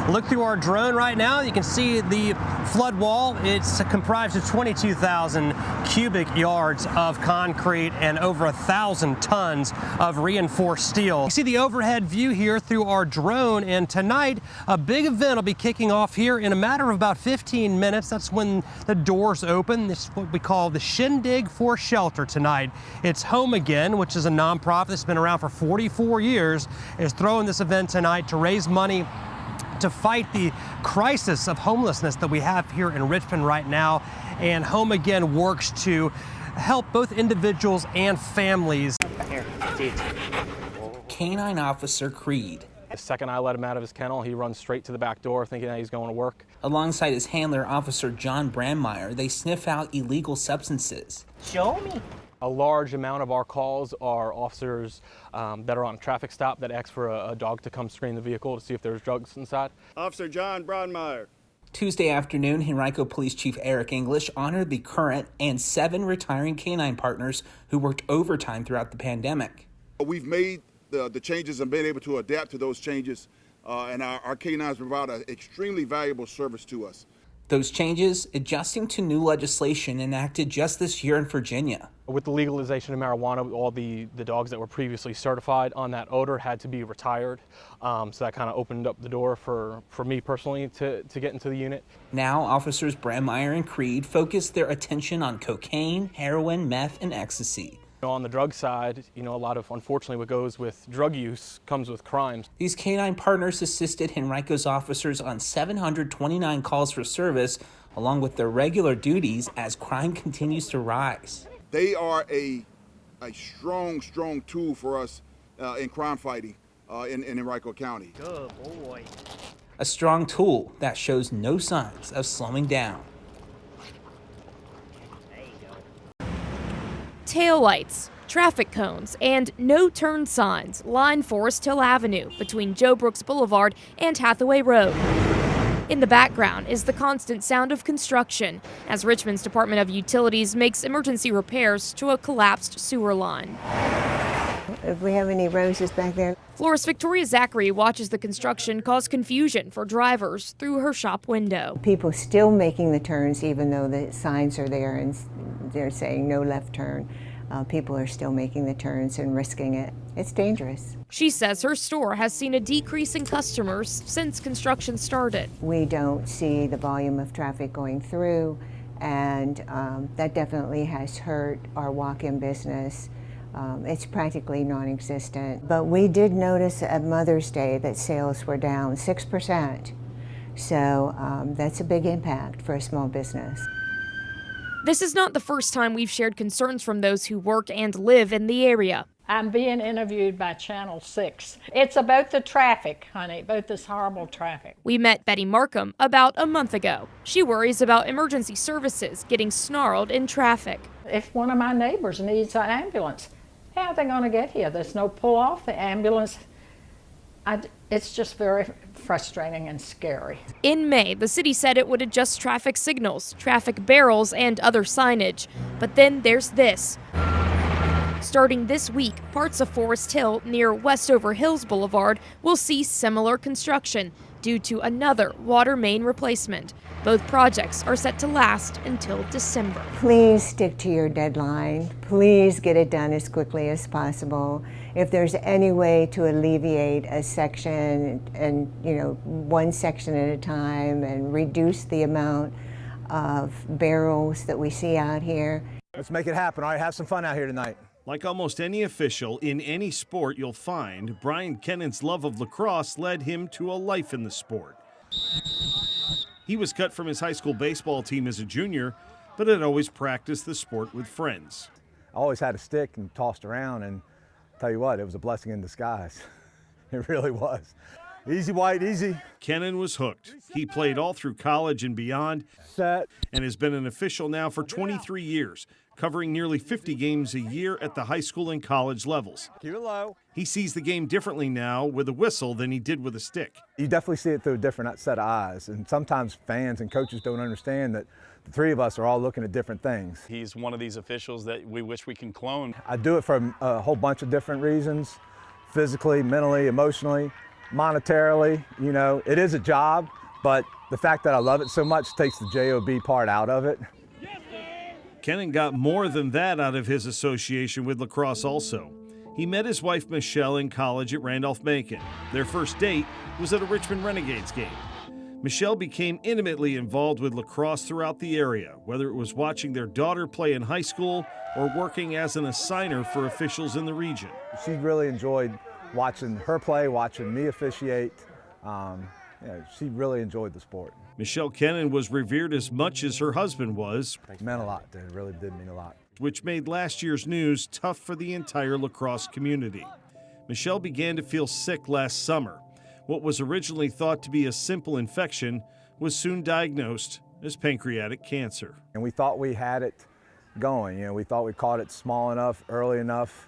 Look through our drone right now. You can see the flood wall. It's comprised of 22,000 cubic yards of concrete and over 1,000 tons of reinforced steel. You see the overhead view here through our drone, and tonight a big event will be kicking off here in a matter of about 15 minutes. That's when the doors open. This is what we call the Shindig for Shelter tonight. It's Home Again, which is a nonprofit that's been around for 44 years, is throwing this event tonight to raise money to fight the crisis of homelessness that we have here in Richmond right now. And Home Again works to help both individuals and families. Here, see. Canine Officer Creed. The second I let him out of his kennel, he runs straight to the back door thinking that he's going to work. Alongside his handler, Officer John Brandmeier, they sniff out illegal substances. Show me. A large amount of our calls are officers that are on a traffic stop that ask for a dog to come screen the vehicle to see if there's drugs inside. Officer John Brandmeier. Tuesday afternoon, Henrico Police Chief Eric English honored the current and 7 retiring canine partners who worked overtime throughout the pandemic. We've made the changes and been able to adapt to those changes, and our canines provide an extremely valuable service to us. Those changes adjusting to new legislation enacted just this year in Virginia. With the legalization of marijuana, all the dogs that were previously certified on that odor had to be retired. So that kind of opened up the door for me personally to get into the unit. Now, officers Brandmeier and Creed focus their attention on cocaine, heroin, meth, and ecstasy. On the drug side, a lot of, unfortunately, what goes with drug use comes with crimes. These canine partners assisted Henrico's officers on 729 calls for service, along with their regular duties as crime continues to rise. They are a strong tool for us in crime fighting in Henrico County. Good boy. A strong tool that shows no signs of slowing down. Taillights, traffic cones, and no-turn signs line Forest Hill Avenue between Joe Brooks Boulevard and Hathaway Road. In the background is the constant sound of construction as Richmond's Department of Utilities makes emergency repairs to a collapsed sewer line. If we have any roses back there. Florist Victoria Zachary watches the construction cause confusion for drivers through her shop window. People still making the turns even though the signs are there and they're saying no left turn. People are still making the turns and risking it. It's dangerous. She says her store has seen a decrease in customers since construction started. We don't see the volume of traffic going through, and that definitely has hurt our walk-in business. It's practically non-existent. But we did notice at Mother's Day that sales were down 6%. So that's a big impact for a small business. This is not the first time we've shared concerns from those who work and live in the area. I'm being interviewed by Channel 6. It's about the traffic, honey, about this horrible traffic. We met Betty Markham about a month ago. She worries about emergency services getting snarled in traffic. If one of my neighbors needs an ambulance, how are they going to get here? There's no pull off the ambulance. It's just very frustrating and scary. In May, the city said it would adjust traffic signals, traffic barrels, and other signage. But then there's this. Starting this week, parts of Forest Hill near Westover Hills Boulevard will see similar construction due to another water main replacement. Both projects are set to last until December. Please stick to your deadline. Please get it done as quickly as possible. If there's any way to alleviate a section and one section at a time and reduce the amount of barrels that we see out here. Let's make it happen. All right, have some fun out here tonight. Like almost any official in any sport you'll find, Brian Kennan's love of lacrosse led him to a life in the sport. He was cut from his high school baseball team as a junior, but had always practiced the sport with friends. I always had a stick and tossed around, and tell you what, it was a blessing in disguise. It really was. Easy, White, easy. Kennan was hooked. He played all through college and beyond, set, and has been an official now for 23 years, covering nearly 50 games a year at the high school and college levels. Keep it low. He sees the game differently now with a whistle than he did with a stick. You definitely see it through a different set of eyes, and sometimes fans and coaches don't understand that the three of us are all looking at different things. He's one of these officials that we wish we can clone. I do it for a whole bunch of different reasons, physically, mentally, emotionally. monetarily, you know, it is a job, but the fact that I love it so much takes the job part out of it. Kennan got more than that out of his association with lacrosse also. He met his wife Michelle in college at Randolph-Macon. Their first date was at a Richmond Renegades game. Michelle became intimately involved with lacrosse throughout the area, whether it was watching their daughter play in high school or working as an assigner for officials in the region. She really enjoyed watching her play, watching me officiate. She really enjoyed the sport. Michelle Kennan was revered as much as her husband was. It meant a lot, it really did mean a lot. Which made last year's news tough for the entire lacrosse community. Michelle began to feel sick last summer. What was originally thought to be a simple infection was soon diagnosed as pancreatic cancer. And we thought we had it going. You know, we thought we caught it small enough, early enough.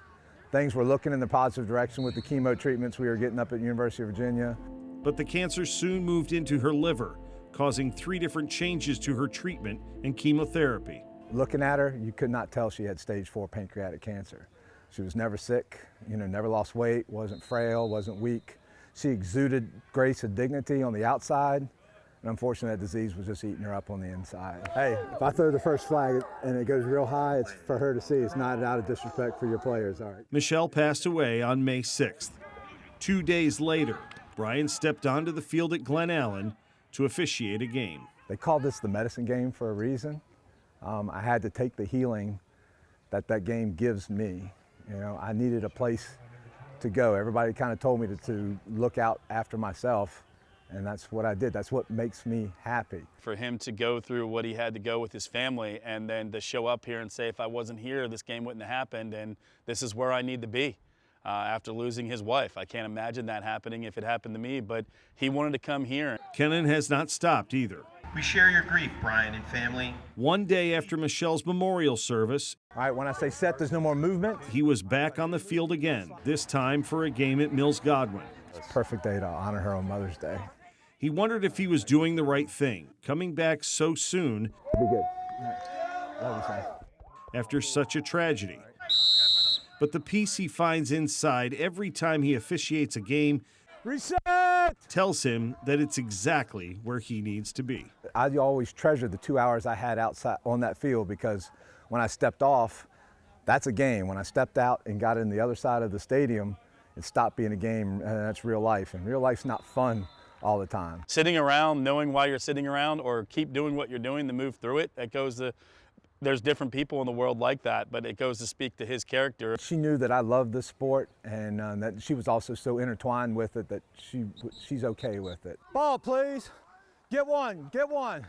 Things were looking in the positive direction with the chemo treatments we were getting up at University of Virginia. But the cancer soon moved into her liver, causing 3 different changes to her treatment and chemotherapy. Looking at her, you could not tell she had stage 4 pancreatic cancer. She was never sick, you know, never lost weight, wasn't frail, wasn't weak. She exuded grace and dignity on the outside, and unfortunately that disease was just eating her up on the inside. Hey, if I throw the first flag and it goes real high, it's for her to see. It's not out of disrespect for your players, all right? Michelle passed away on May 6th. 2 days later, Brian stepped onto the field at Glen Allen to officiate a game. They called this the medicine game for a reason. I had to take the healing that game gives me. You know, I needed a place to go. Everybody kind of told me to look out after myself, and that's what I did. That's what makes me happy. For him to go through what he had to go with his family and then to show up here and say, if I wasn't here, this game wouldn't have happened, and this is where I need to be. After losing his wife. I can't imagine that happening if it happened to me, but he wanted to come here. Kennan has not stopped either. We share your grief, Brian and family. One day after Michelle's memorial service, all right, when I say set, there's no more movement. He was back on the field again, this time for a game at Mills Godwin. It's a perfect day to honor her on Mother's Day. He wondered if he was doing the right thing, coming back so soon. Be good. Love you, son. After such a tragedy. But the peace he finds inside every time he officiates a game tells him that it's exactly where he needs to be. I always treasured the 2 hours I had outside on that field, because when I stepped off, that's a game. When I stepped out and got in the other side of the stadium, it stopped being a game, and that's real life. And real life's not fun all the time. Sitting around, knowing why you're sitting around, or keep doing what you're doing to move through it, that goes to, there's different people in the world like that, but it goes to speak to his character. She knew that I loved this sport, and that she was also so intertwined with it that she's okay with it. Ball, please. Get one, get one.